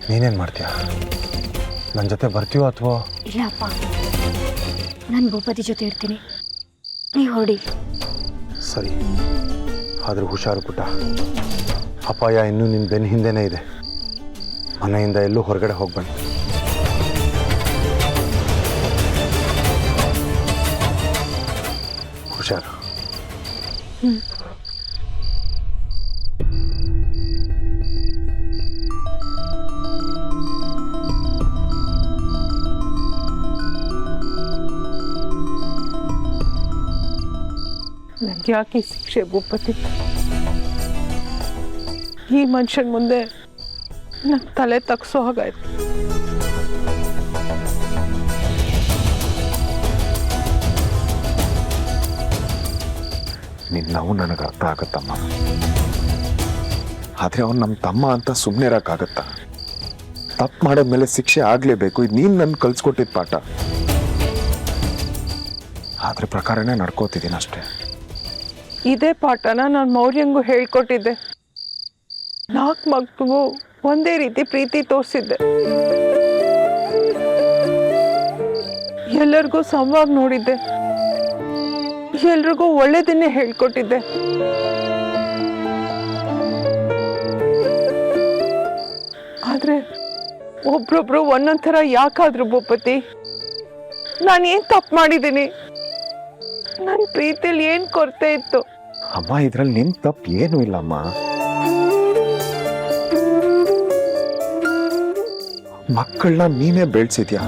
ನೀನೇನು ಮಾಡ್ತೀಯ? ನನ್ನ ಜೊತೆ ಬರ್ತೀಯೋ ಅಥವಾ? ಇಲ್ಲಪ್ಪ, ನಾನು ಭೂಪತಿ ಜೊತೆ ಇರ್ತೀನಿ, ನೀವು ಹೊರಡಿ. ಸರಿ, ಆದರೂ ಹುಷಾರು ಪುಟ್ಟ. ಅಪಾಯ ಇನ್ನೂ ನಿನ್ನ ಬೆನ್ನ ಹಿಂದೆನೇ ಇದೆ. ಮನೆಯಿಂದ ಎಲ್ಲೂ ಹೊರಗಡೆ ಹೋಗ್ಬೇಡ. ಹುಷಾರು. ನನಗೆ ಯಾಕೆ ಶಿಕ್ಷೆ ಭೂಪತಿ? ಈ ಮನುಷ್ಯನ ಮುಂದೆ ನನ್ನ ತಲೆ ತಗ್ಸೋ ಹಾಗಾಯ್ತು. ನಿನ್ನ ನೋವು ನನಗೆ ಅರ್ಥ ಆಗತ್ತಮ್ಮ. ಆದರೆ ಅವನು ನಮ್ಮ ತಮ್ಮ ಅಂತ ಸುಮ್ಮನೆ ಇರೋಕ್ಕಾಗತ್ತ? ತಪ್ಪು ಮಾಡಿದ್ಮೇಲೆ ಶಿಕ್ಷೆ ಆಗಲೇಬೇಕು. ಇದು ನೀನು ನನ್ನ ಕಲ್ಸ್ಕೊಟ್ಟಿದ್ದ ಪಾಠ. ಅದ್ರ ಪ್ರಕಾರನೇ ನಡ್ಕೋತಿದ್ದೀನಿ ಅಷ್ಟೇ. ಇದೇ ಪಾಠನ ನಾನು ಮೌರ್ಯಂಗೂ ಹೇಳ್ಕೊಟ್ಟಿದ್ದೆ. 4 ಮಕ್ಕಳಿಗೂ ಒಂದೇ ರೀತಿ ಪ್ರೀತಿ ತೋರಿಸಿದ್ದೆ. ಎಲ್ಲರಿಗೂ ಸಮವಾಗಿ ನೋಡಿದ್ದೆ, ಎಲ್ರಿಗೂ ಒಳ್ಳೇದನ್ನೇ ಹೇಳ್ಕೊಟ್ಟಿದ್ದೆ. ಆದ್ರೆ ಒಬ್ರೊಬ್ರು ಒಂದೊಂದ್ ಥರ ಯಾಕಾದ್ರು ಭೂಪತಿ? ನಾನೇನ್ ತಪ್ಪು ಮಾಡಿದ್ದೀನಿ? ನನ್ನ ಪ್ರೀತಿಯಲ್ಲಿ ಏನ್ ಕೊರತೆ ಇತ್ತು? ಅಮ್ಮ, ಇದ್ರಲ್ಲಿ ನಿನ್ ತಪ್ಪು ಏನೂ ಇಲ್ಲಮ್ಮ. ಮಕ್ಕಳನ್ನ ನೀನೇ ಬೆಳೆಸಿದ್ಯಾ,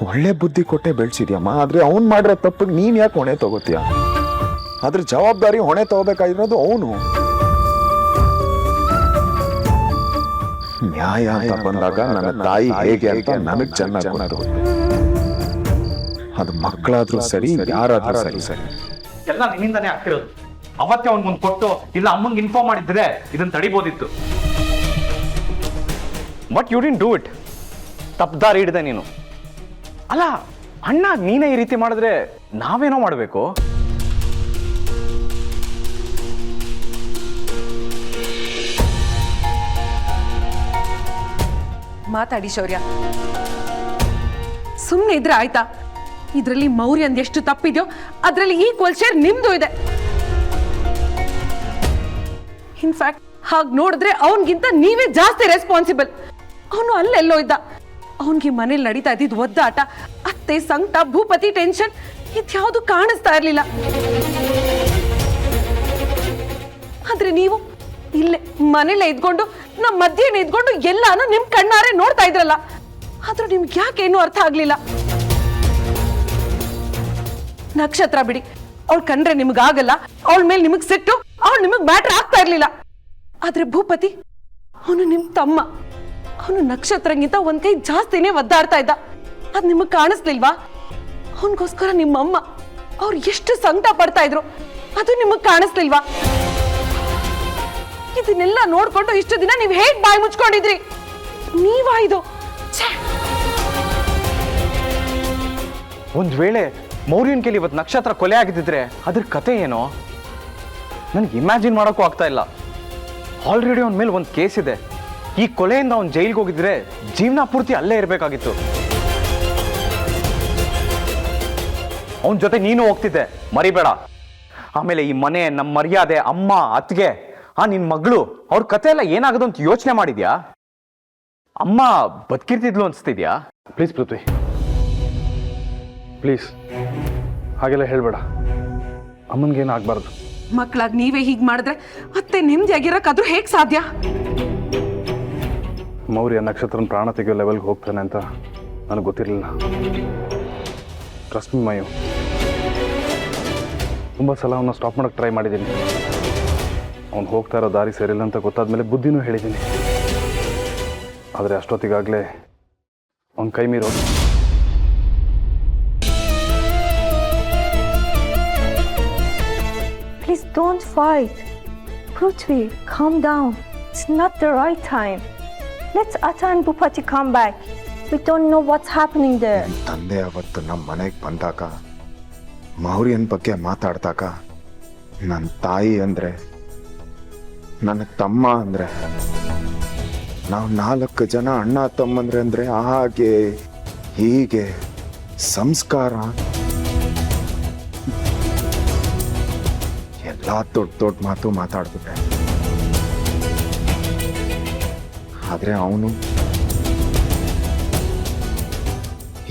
ಒಳ್ಳೆ ಬುದ್ಧಿ ಕೊಟ್ಟೆ ಬೆಳೆಸಿದ್ಯಮ್ಮ. ಆದ್ರೆ ಅವ್ನು ಮಾಡಿರೋ ತಪ್ಪಿಗೆ ನೀನ್ ಯಾಕೆ ಹೊಣೆ ತಗೋತೀಯ? ಅದ್ರ ಜವಾಬ್ದಾರಿ ಹೊಣೆ ತಗೋಬೇಕಾಗಿರೋದು ಅವನು. ನ್ಯಾಯ ಅಂತ ಬಂದಾಗ ನನ್ನ ತಾಯಿ ಹೇಗೆ ಅಂತ ನನಗ್ ಚೆನ್ನಾಗಿ ಗೊತ್ತು. ಅದು ಮಕ್ಕಳಾದ್ರೂ ಸರಿ, ಯಾರಾದ್ರೂ ಸರಿ ಸರಿ ಎಲ್ಲ ನಿನ್ನಿಂದಾನೇ ಆಗ್ತಿರೋದು. ಅವತ್ತೇ ಅವ್ನಿಗೊಂದು ಕೊಟ್ಟು ಇಲ್ಲ ಅಮ್ಮಂಗೆ ಇನ್ಫಾರ್ಮ್ ಮಾಡಿದ್ರೆ ಇದನ್ನ ತಡಿಬೋದಿತ್ತು. But you didn't do it. ತಪ್ಪದಾರಿ ಹಿಡಿದೆ ನೀನು. ಅಲ್ಲ ಅಣ್ಣ, ನೀನೇ ಈ ರೀತಿ ಮಾಡಿದ್ರೆ ನಾವೇನೋ ಮಾಡಬೇಕು? ಮಾತಾಡಿ ಶೌರ್ಯ, ಸುಮ್ಮನೆ ಇದ್ರೆ ಆಯ್ತಾ? ಇದರಲ್ಲಿ ಮೌರ್ಯಂದ್ ಎಷ್ಟು ತಪ್ಪಿದೆಯೋ ಅದರಲ್ಲಿ ಈಕ್ವಲ್ ಶೇರ್ ನಿಮ್ದು ಇದೆ. ಇನ್ಫ್ಯಾಕ್ಟ್ ಹಾಗೆ ನೋಡಿದ್ರೆ ಅವನಿಗಿಂತ ನೀವೇ ಜಾಸ್ತಿ ರೆಸ್ಪಾನ್ಸಿಬಲ್. ಅವನು ಅಲ್ಲೆಲ್ಲೋ ಇದ್ದ. ಅವನಿಗೆ ಮನೇಲಿ ನಡೀತಾ ಇದ್ದಿದ್ದು ಒದ್ದಾಟ, ಅತ್ತೆ ಸಂಕಟ, ಭೂಪತಿ ಟೆನ್ಷನ್ ಇದ್ಯಾವುದು ಕಾಣಿಸ್ತಾ ಇರ್ಲಿಲ್ಲ. ಆದ್ರೆ ನೀವು ಇಲ್ಲೇ ಮನೇಲೆ ಇದ್ಕೊಂಡು ನಮ್ಮ ಮಧ್ಯೆ ಇದ್ಕೊಂಡು ಎಲ್ಲಾನು ನಿಮ್ ಕಣ್ಣಾರೆ ನೋಡ್ತಾ ಇದ್ರಲ್ಲ. ಆದ್ರೂ ನಿಮ್ಗೆ ಯಾಕೇನು ಅರ್ಥ ಆಗ್ಲಿಲ್ಲ? ನಕ್ಷತ್ರ ಬಿಡಿ, ಅವಳು ಕಂಡ್ರೆ ನಿಮ್ಗಾಗಲ್ಲ, ಅವಳ ಮೇಲೆ ನಿಮಗ್ ಸಿಟ್ಟು, ಅವಳು ನಿಮಗ್ ಮ್ಯಾಟ್ರ್ ಆಗ್ತಾ ಇರ್ಲಿಲ್ಲ. ಆದ್ರೆ ಭೂಪತಿ, ಅವನು ನಿಮ್ ತಮ್ಮ. ಅವನು ನಕ್ಷತ್ರಂಗಿಂತ ಒಂದ್ ಕೈ ಜಾಸ್ತಿನೇ ಒದ್ದಾಡ್ತಾ ಇದ್ದ. ಅದ್ ನಿಮಗ್ ಕಾಣಿಸ್ಲಿಲ್ವಾ? ಅವನಿಗೋಸ್ಕರ ನಿಮ್ಮಮ್ಮ ಅವ್ರು ಎಷ್ಟು ಸಂಕಟ ಪಡ್ತಾ ಇದ್ರು, ಅದು ನಿಮಗ್ ಕಾಣಿಸ್ಲಿಲ್ವಾ? ಇದನ್ನೆಲ್ಲ ನೋಡ್ಕೊಂಡು ಇಷ್ಟು ದಿನ ನೀವು ಹೇಗ್ ಬಾಯಿ ಮುಚ್ಕೊಂಡಿದ್ರಿ? ನೀವಾ ಇದು? ಒಂದ್ ವೇಳೆ ಮೌರ್ಯನ್ ಕೇಳಿ ಇವತ್ತು ನಕ್ಷತ್ರ ಕೊಲೆ ಆಗಿದ್ದಿದ್ರೆ ಅದ್ರ ಕತೆ ಏನೋ ನನಗೆ ಇಮ್ಯಾಜಿನ್ ಮಾಡೋಕ್ಕೂ ಆಗ್ತಾ ಇಲ್ಲ. ಆಲ್ರೆಡಿ ಅವನ ಮೇಲೆ ಒಂದು ಕೇಸ್ ಇದೆ. ಈ ಕೊಲೆಯಿಂದ ಅವ್ನು ಜೈಲಿಗೆ ಹೋಗಿದ್ರೆ ಜೀವನ ಪೂರ್ತಿ ಅಲ್ಲೇ ಇರಬೇಕಾಗಿತ್ತು. ಅವನ ಜೊತೆ ನೀನು ಹೋಗ್ತಿದ್ದೆ, ಮರಿಬೇಡ. ಆಮೇಲೆ ಈ ಮನೆ, ನಮ್ಮ ಮರ್ಯಾದೆ, ಅಮ್ಮ, ಅತ್ತಿಗೆ, ನಿನ್ ಮಗಳು, ಅವ್ರ ಕತೆ ಎಲ್ಲ ಏನಾಗದು ಅಂತ ಯೋಚನೆ ಮಾಡಿದ್ಯಾ? ಅಮ್ಮ ಬದುಕಿರ್ತಿದ್ಲು ಅನ್ಸ್ತಿದ್ಯಾ? ಪ್ಲೀಸ್ ಪೃಥ್ವಿ, ಪ್ಲೀಸ್ ಹಾಗೆಲ್ಲ ಹೇಳ್ಬೇಡ. ಅಮ್ಮನ್ಗೇನು ಆಗ್ಬಾರ್ದು. ಮಕ್ಕಳಾಗಿ ನೀವೇ ಹೀಗೆ ಮಾಡಿದ್ರೆ ಅತ್ತೆ ನೆಮ್ಮದಿಯಾಗಿರಕ್ಕಾದ್ರೂ ಹೇಗೆ ಸಾಧ್ಯ? ಮೌರ್ಯ ನಕ್ಷತ್ರನ ಪ್ರಾಣ ತೆಗೆಯೋ ಲೆವೆಲ್ಗೆ ಹೋಗ್ತಾನೆ ಅಂತ ನನಗೆ ಗೊತ್ತಿರಲಿಲ್ಲ. ಟ್ರಸ್ಟ್ ಮಿ ಮಯು, ತುಂಬ ಸಲ ಅವನ್ನ ಸ್ಟಾಪ್ ಮಾಡೋಕ್ಕೆ ಟ್ರೈ ಮಾಡಿದ್ದೀನಿ. ಅವ್ನು ಹೋಗ್ತಾ ಇರೋ ದಾರಿ ಸರಿಯಿಲ್ಲ ಅಂತ ಗೊತ್ತಾದ್ಮೇಲೆ ಬುದ್ಧಿನೂ ಹೇಳಿದ್ದೀನಿ. ಆದರೆ ಅಷ್ಟೊತ್ತಿಗಾಗಲೇ ಅವ್ನ ಕೈ ಮೀರೋದು. Please don't fight. Prithvi, calm down. It's not the right time. Let Atta and Bhupati come back. We don't know what's happening there. ತಂದೆ ಅವತ್ತು ನಮ್ಮ ಮನೆಗೆ ಬಂದಾಗ ಮೌರ್ಯನ ಬಗ್ಗೆ ಮಾತಾಡ್ದಾಗ ನನ್ನ ತಾಯಿ ಅಂದರೆ ನನ್ನ ತಮ್ಮ ಅಂದ್ರೆ ನಾವು 4 ಜನ ಅಣ್ಣ ತಮ್ಮಂದ್ರೆ ಅಂದ್ರೆ ಹಾಗೆ ಹೀಗೆ ಸಂಸ್ಕಾರ ಎಲ್ಲ ದೊಡ್ಡ ದೊಡ್ಡ ಮಾತು ಮಾತಾಡ್ಬಿಟ್ಟೆ. ಆದ್ರೆ ಅವನು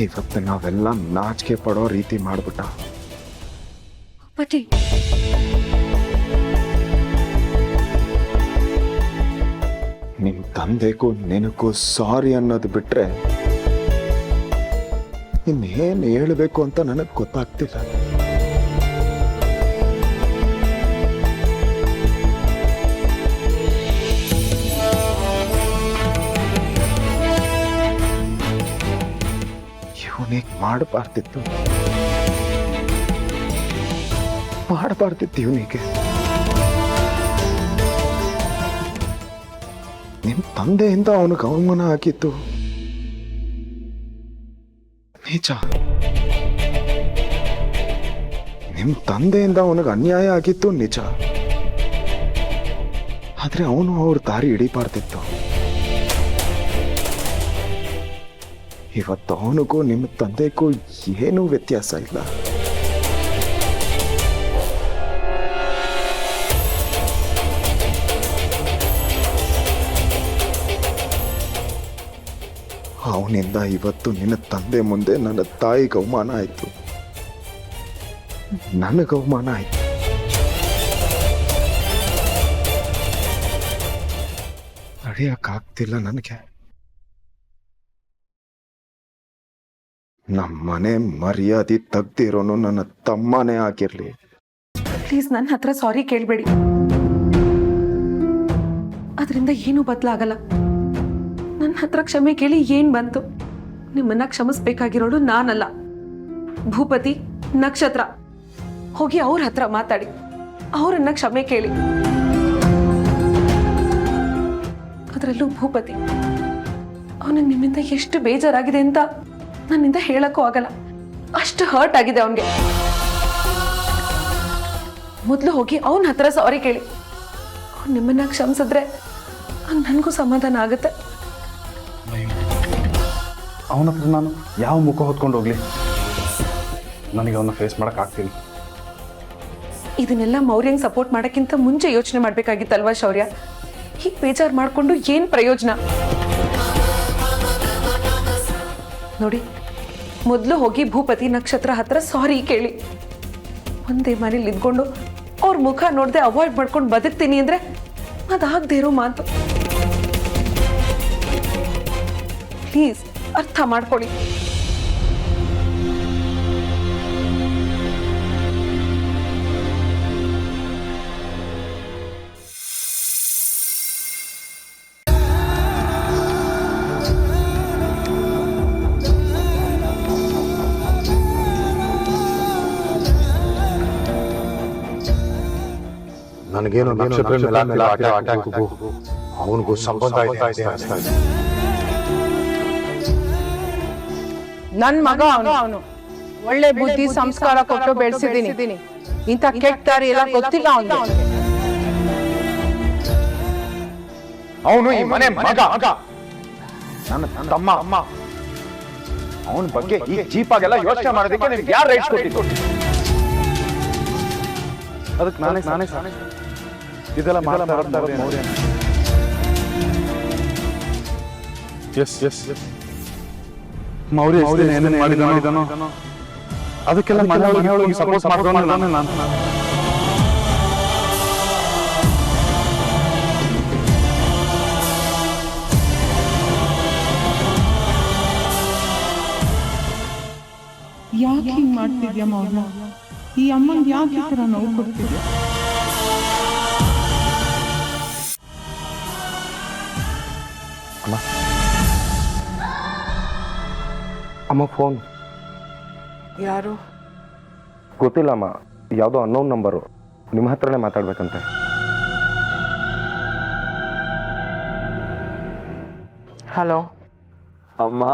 ಇವತ್ತು ನಾವೆಲ್ಲ ನಾಚಿಕೆ ಪಡೋ ರೀತಿ ಮಾಡ್ಬಿಟ್ಟ. ಪತಿ ನಿಮ್ ತಂದೆಗೂ ನಿನಗೂ ಸಾರಿ ಅನ್ನೋದು ಬಿಟ್ರೆ ಇನ್ನೇನ್ ಹೇಳ್ಬೇಕು ಅಂತ ನನಗ್ ಗೊತ್ತಾಗ್ತಿಲ್ಲ. ಇವನಿಗೆ ಮಾಡಬಾರ್ದಿತ್ತು ಇವನಿಗೆ. ನಿಮ್ ತಂದೆಯಿಂದ ಅವನಿಗೆ ಅವಮಾನ ಆಗಿತ್ತು ನಿಜ. ನಿಮ್ ತಂದೆಯಿಂದ ಅವನಿಗೆ ಅನ್ಯಾಯ ಆಗಿತ್ತು ನಿಜ. ಆದ್ರೆ ಅವನು ಅವ್ರ ದಾರಿ ಹಿಡಿಬಾರ್ದಿತ್ತು. ಇವತ್ತು ಅವನಿಗೂ ನಿಮ್ಮ ತಂದೆಗೂ ಏನೂ ವ್ಯತ್ಯಾಸ ಇಲ್ಲ. ಅವನಿಂದ ಇವತ್ತು ನಿನ್ನ ತಂದೆ ಮುಂದೆ ನನ್ನ ತಾಯಿಗೆ ಅವಮಾನ ಆಯ್ತು, ನನಗೆ ಅವಮಾನ ಆಯ್ತು. ನಡೆಯಕ್ಕಾಗ್ತಿಲ್ಲ ನನಗೆ. ನಮ್ಮನೆ ಮರ್ಯಾದೆ ತೆಗ್ದಿರೋನು ನನ್ನ ತಮ್ಮನೇ ಆಗಿರ್ಲಿ. ಪ್ಲೀಸ್ ನನ್ನ ಹತ್ರ ಸಾರಿ ಕೇಳಬೇಡಿ. ಅದರಿಂದ ಏನೂ ಬದಲಾಗಲ್ಲ. ನನ್ನ ಹತ್ರ ಕ್ಷಮೆ ಕೇಳಿ ಏನ್ ಬಂತು? ನಿಮ್ಮನ್ನ ಕ್ಷಮಿಸ್ಬೇಕಾಗಿರೋಳು ನಾನಲ್ಲ, ಭೂಪತಿ, ನಕ್ಷತ್ರ. ಹೋಗಿ ಅವ್ರ ಹತ್ರ ಮಾತಾಡಿ, ಅವರನ್ನ ಕ್ಷಮೆ ಕೇಳಿ. ಅದರಲ್ಲೂ ಭೂಪತಿ, ಅವನಿಗೆ ನಿಮ್ಮಿಂದ ಎಷ್ಟು ಬೇಜಾರಾಗಿದೆ ಅಂತ ನನ್ನಿಂದ ಹೇಳಕ್ಕೂ ಆಗಲ್ಲ. ಅಷ್ಟು ಹರ್ಟ್ ಆಗಿದೆ ಅವನಿಗೆ. ಮೊದಲು ಹೋಗಿ ಅವನ ಹತ್ರ ಸಾರಿ ಕೇಳಿ. ಅವ್ನು ನಿಮ್ಮನ್ನ ಕ್ಷಮಿಸಿದ್ರೆ ನನಗೂ ಸಮಾಧಾನ ಆಗುತ್ತೆ. ಅವನ ಹತ್ರ ನಾನು ಯಾವ ಮುಖ ಹೊತ್ಕೊಂಡು ಹೋಗ್ಲಿ? ನನಗೆ ಅವನ್ನ ಫೇಸ್ ಮಾಡಕ್ ಆಗ್ತಿಲ್ಲ. ಇದನ್ನೆಲ್ಲ ಮೌರ್ಯಂಗೆ ಸಪೋರ್ಟ್ ಮಾಡೋಕ್ಕಿಂತ ಮುಂಚೆ ಯೋಚನೆ ಮಾಡ್ಬೇಕಾಗಿತ್ತಲ್ವಾ ಶೌರ್ಯ? ಹೀಗೆ ಬೇಜಾರು ಮಾಡಿಕೊಂಡು ಏನು ಪ್ರಯೋಜನ? ನೋಡಿ, ಮೊದಲು ಹೋಗಿ ಭೂಪತಿ, ನಕ್ಷತ್ರ ಹತ್ರ ಸಾರಿ ಕೇಳಿ. ಒಂದೇ ಮನೇಲಿ ಇದ್ಕೊಂಡು ಅವ್ರ ಮುಖ ನೋಡದೆ ಅವಾಯ್ಡ್ ಮಾಡ್ಕೊಂಡು ಬದುಕ್ತೀನಿ ಅಂದ್ರೆ ಅದಾಗದೇ ಇರೋ ಮಾತು. ಪ್ಲೀಸ್ ಅರ್ಥ ಮಾಡ್ಕೊಳ್ಳಿ. ನನಗೇನು ನಕ್ಷತ್ರ ಮೇಲೆ ಅಟ್ಯಾಕ್ಗೂ ಅವನಿಗೂ ಸಂಬಂಧ ಇದೆ ಅನಿಸ್ತಾ ಇದೆ. ನನ್ ಮಗ ಅವನು ಒಳ್ಳೆ ಬುದ್ಧಿ ಸಂಸ್ಕಾರ ಕೊಟ್ಟು ಬೆಳೆಸಿದೀನಿ. ಇಂಥ ಕೆಟ್ಟ ದಾರಿ ಎಲ್ಲ ಗೊತ್ತಿಲ್ಲ ಅವನಿಗೆ. ಅವನು ಈ ಮನೆ ಮಗ, ನನ್ನ ತಮ್ಮ. ಅವನ ಬಗ್ಗೆ ಈ ಚೀಪಾಗೆಲ್ಲ ಯೋಚನೆ ಮಾಡೋದಕ್ಕೆ ನಿಮ್ಗೆ ಯಾರು ರೈಟ್ಸ್ ಕೊಟ್ಟಿದ್ದು? ಅದಕ್ಕೆ ನಾನೇ ಇದೆಲ್ಲ ಮಾಡ್ತಾ ಮೌರ್ಯ ಏನೇನು ಮಾಡಿದಾನೋ ಅದಕ್ಕೆಲ್ಲ ಮನೆಯೊಳಗೆ ಸಪೋರ್ಟ್ ಮಾಡ್ಕೊಂಡು ನಾನು ಯಾಕೆ ಹಿಂಗ್ ಮಾಡ್ತಿದ್ಯಾ ಮೌರ್ಯ? ಈ ಅಮ್ಮಂಗೆ ಯಾಕೆ ಈ ಥರ ನೋವು ಕೊಡ್ತಿದ್ಯಾ? ಅಮ್ಮ ಫೋನ್. ಯಾರು? ಗೊತ್ತಿಲ್ಲ ಅಮ್ಮ, ಯಾವುದೋ ಅನ್ನೋನ್ ನಂಬರು. ನಿಮ್ಮ ಹತ್ರನೇ ಮಾತಾಡ್ಬೇಕಂತೆ. ಹಲೋ ಅಮ್ಮ,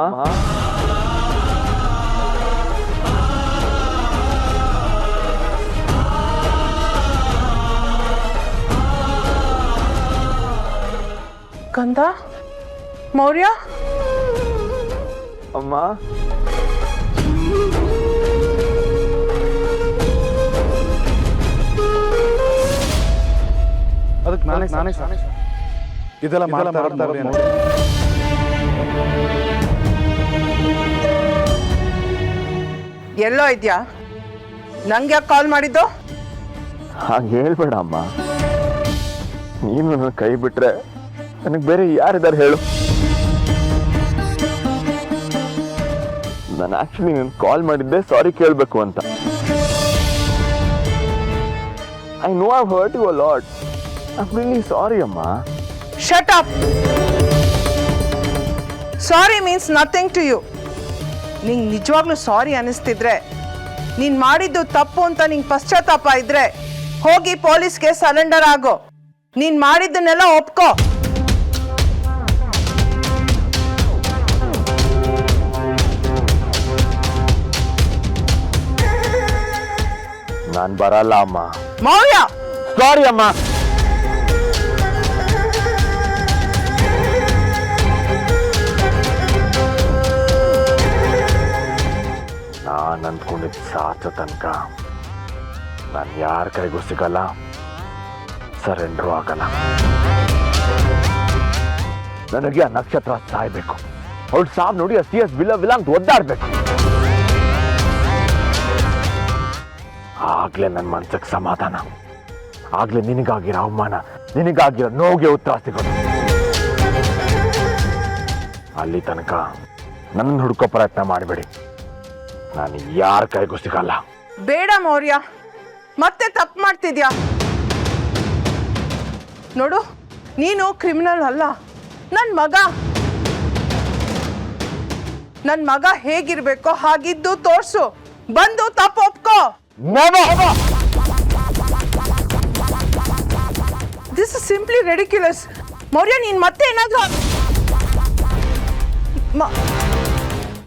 ಕಂದ ಮೌರ್ಯ ಅಮ್ಮ ಅದಕ್ಕೆ ನಾನೇ ಇದೆಲ್ಲ ಮಾಡ್ತಾ ಇರೋದು ಎಲ್ಲೋ ಇದ್ಯಾ ನಂಗೆ ಯಾಕೆ ಕಾಲ್ ಮಾಡಿದ್ದು ಹಾಗೆ ಹೇಳ್ಬೇಡ ಅಮ್ಮ, ನೀನು ನನ್ನ ಕೈ ಬಿಟ್ರೆ ನನಗೆ ಬೇರೆ ಯಾರಿದ್ದಾರೆ ಹೇಳು. ನಾನು ಆಕ್ಚುಲಿ ನೀನು ಕಾಲ್ ಮಾಡಿದ್ದೆ ಸಾರಿ ಕೇಳಬೇಕು ಅಂತ. I know I hurt you a lot. I am really sorry ಅಮ್ಮ. Shut up. Sorry means nothing to you. ನಿಂಗೆ ನಿಜವಾಗ್ಲೂ ಸಾರಿ ಅನಿಸ್ತಿದ್ರೆ, ನೀನ್ ಮಾಡಿದ್ದು ತಪ್ಪು ಅಂತ ನಿಂಗೆ ಪಶ್ಚಾತ್ತಾಪ ಇದ್ರೆ ಹೋಗಿ ಪೊಲೀಸ್ಗೆ ಸರೆಂಡರ್ ಆಗೋ. ನೀನ್ ಮಾಡಿದ್ದನ್ನೆಲ್ಲ ಒಪ್ಕೋ. ನಾನು ಬರಲ್ಲ ಅಮ್ಮ. ಮೌರ್ಯ ಸಾರಿ ಅಮ್ಮ. ನಾನು ಅಂದ್ಕೊಂಡಿದ್ದ ಸಾಚೋ ತನಕ ನಾನು ಯಾರ ಕೈಗೂ ಸಿಗಲ್ಲ, ಸರೆಂಡ್ರು ಆಗಲ್ಲ. ನನಗೆ ಆ ನಕ್ಷತ್ರ ಸಾಯ್ಬೇಕು. ಅವಳು ಸಾವ್ ನೋಡಿ ಆ CS ವಿಲ ಅಂತ ಒದ್ದಾಡ್ಬೇಕು. ಆಗ್ಲೇ ನನ್ನ ಮನ್ಸಕ್ಕೆ ಸಮಾಧಾನ. ಆಗ್ಲೇ ನಿನಗಾಗಿರೋ ಅವಮಾನ, ನಿನಗಾಗಿರೋ ನೋವಿಗೆ ಉತ್ತರ ಸಿಗೋದು. ಅಲ್ಲಿ ತನಕ ನನ್ನ ಹುಡುಕೋ ಪ್ರಯತ್ನ ಮಾಡಬೇಡಿ. ನಾನು ಯಾರ ಕೈಗೂ ಸಿಗಲ್ಲ. ಬೇಡ ಮೌರ್ಯ, ಮತ್ತೆ ತಪ್ಪು ಮಾಡ್ತಿದ್ಯಾ. ನೋಡು, ನೀನು ಕ್ರಿಮಿನಲ್ ಅಲ್ಲ, ನನ್ನ ಮಗ. ನನ್ನ ಮಗ ಹೇಗಿರ್ಬೇಕೋ ಹಾಗಿದ್ದು ತೋರ್ಸು. ಬಂದು ತಪ್ಪು ಒಪ್ಕೋ. This is simply ridiculous. Maurya, ನೀನ್ ಮತ್ತೆ ಏನಾದ್ರು